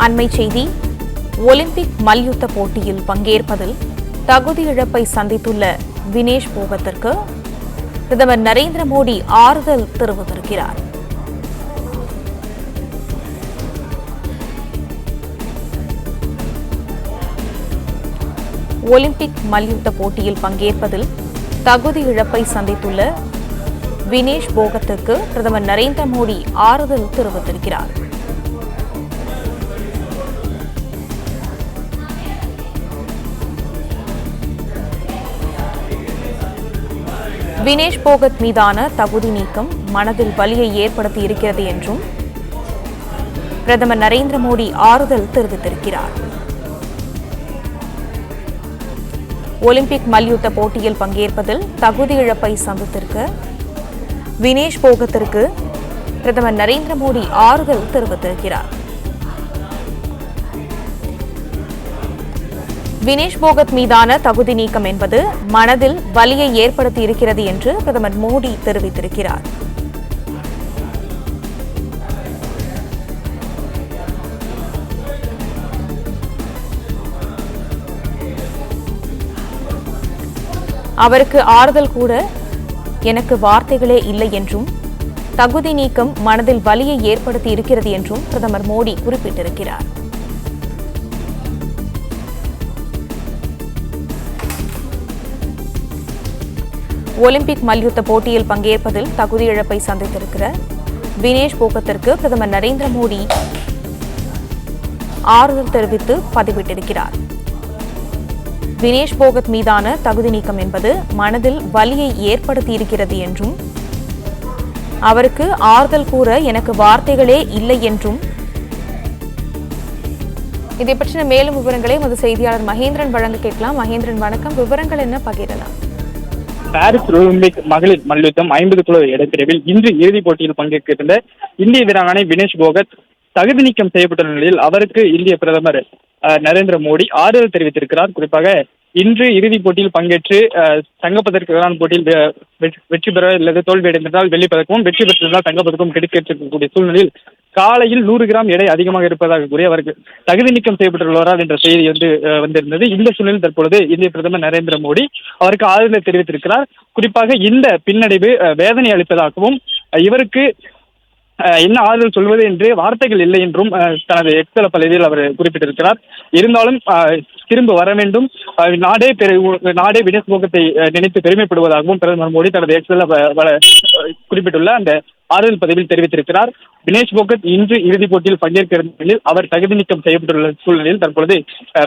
அண்மை செய்தி. ஒலிம்பிக் மல்யுத்த போட்டியில் பங்கேற்பதில் தகுதி இழப்பை சந்தித்துள்ள வினேஷ் போகத்திற்கு பிரதமர் நரேந்திர மோடி ஆறுதல் தெரிவித்திருக்கிறார். ஒலிம்பிக் மல்யுத்த போட்டியில் பங்கேற்பதில் தகுதி இழப்பை சந்தித்துள்ள வினேஷ் போகத்திற்கு பிரதமர் நரேந்திர மோடி ஆறுதல் தெரிவித்திருக்கிறார். வினேஷ் போகத் மீதான தகுதி நீக்கம் மனதில் வலியை ஏற்படுத்தி இருக்கிறது என்றும் பிரதமர் நரேந்திர மோடி ஆறுதல் தெரிவித்திருக்கிறார். ஒலிம்பிக் மல்யுத்த போட்டியில் பங்கேற்பதில் தகுதி இழப்பை சந்தித்திருக்க வினேஷ் போகத்திற்கு பிரதமர் நரேந்திர மோடி ஆறுதல் தெரிவித்திருக்கிறார். வினேஷ் போகத் மீதான தகுதி நீக்கம் என்பது மனதில் வலியை ஏற்படுத்தி இருக்கிறது என்று பிரதமர் மோடி தெரிவித்திருக்கிறார். அவருக்கு ஆறுதல் கூட எனக்கு வார்த்தைகளே இல்லை என்றும் தகுதி நீக்கம் மனதில் வலியை ஏற்படுத்தி இருக்கிறது என்றும் பிரதமர் மோடி குறிப்பிட்டிருக்கிறார். ஒலிம்பிக் மல்யுத்த போட்டியில் பங்கேற்பதில் தகுதி இழப்பை சந்தித்திருக்கிற வினேஷ் போகத்திற்கு பிரதமர் நரேந்திர மோடி ஆறுதல் தெரிவித்து பதிவிட்டிருக்கிறார். வினேஷ் போகத் மீதான தகுதி நீக்கம் என்பது மனதில் வலியை ஏற்படுத்தி இருக்கிறது என்றும் அவருக்கு ஆறுதல் கூற எனக்கு வார்த்தைகளே இல்லை என்றும். இதை பற்றின மேலும் விவரங்களை எமது செய்தியாளர் மகேந்திரன் வழங்க கேட்கலாம். மகேந்திரன் வணக்கம். விவரங்கள் என்ன பகிரலாம்? பாரிஸ் ஒலிம்பிக் மகளிர் மல்யுத்தம் 50 கிலோ எடைப்பிரிவில் இன்று இறுதிப் போட்டியில் பங்கேற்கின்ற இந்திய வீராங்கனை வினேஷ் போகத் தகுதி நீக்கம் செய்யப்பட்டுள்ள நிலையில் அவருக்கு இந்திய பிரதமர் நரேந்திர மோடி ஆறுதல் தெரிவித்திருக்கிறார். குறிப்பாக இன்று இறுதிப் போட்டியில் பங்கேற்று தங்கப்பதற்கான போட்டியில் வெற்றி பெற அல்லது தோல்வி அடைந்தால் வெள்ளிப் பதக்கமும், வெற்றி பெற்றிருந்தால் தங்கப்பதக்கம் கிடைக்கக்கூடிய சூழ்நிலையில் காலையில் 100 கிராம் எடை அதிகமாக இருப்பதாக கூறி அவருக்கு தகுதி நீக்கம் செய்யப்பட்டுள்ளவரால் என்ற செய்தி வந்திருந்தது. இந்த சூழ்நிலையில் தற்பொழுது இந்திய பிரதமர் நரேந்திர மோடி அவருக்கு ஆறுதல் தெரிவித்திருக்கிறார். குறிப்பாக இந்த பின்னடைவு வேதனை அளிப்பதாகவும் இவருக்கு என்ன ஆறுதல் சொல்வது என்று வார்த்தைகள் இல்லை என்றும் தனது எக்ஸ் பகுதியில் அவர் குறிப்பிட்டிருக்கிறார். இருந்தாலும் திரும்ப வர வேண்டும், நாடே வினேஷ் போகத்தை நினைத்து பெருமைப்படுவதாகவும் பிரதமர் மோடி தனது எக்ஸ் குறிப்பிட்டுள்ள அந்த ஆறுதல் பதிவில் தெரிவித்திருக்கிறார். வினேஷ் போகத் இன்று இறுதிப் போட்டியில் பங்கேற்கிற நிலையில் அவர் தகுதி நீக்கம் செய்யப்பட்டுள்ள சூழ்நிலையில் தற்பொழுது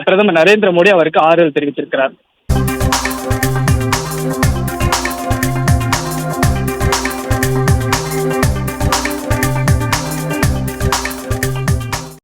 பிரதமர் நரேந்திர மோடி அவருக்கு ஆறுதல் தெரிவித்திருக்கிறார்.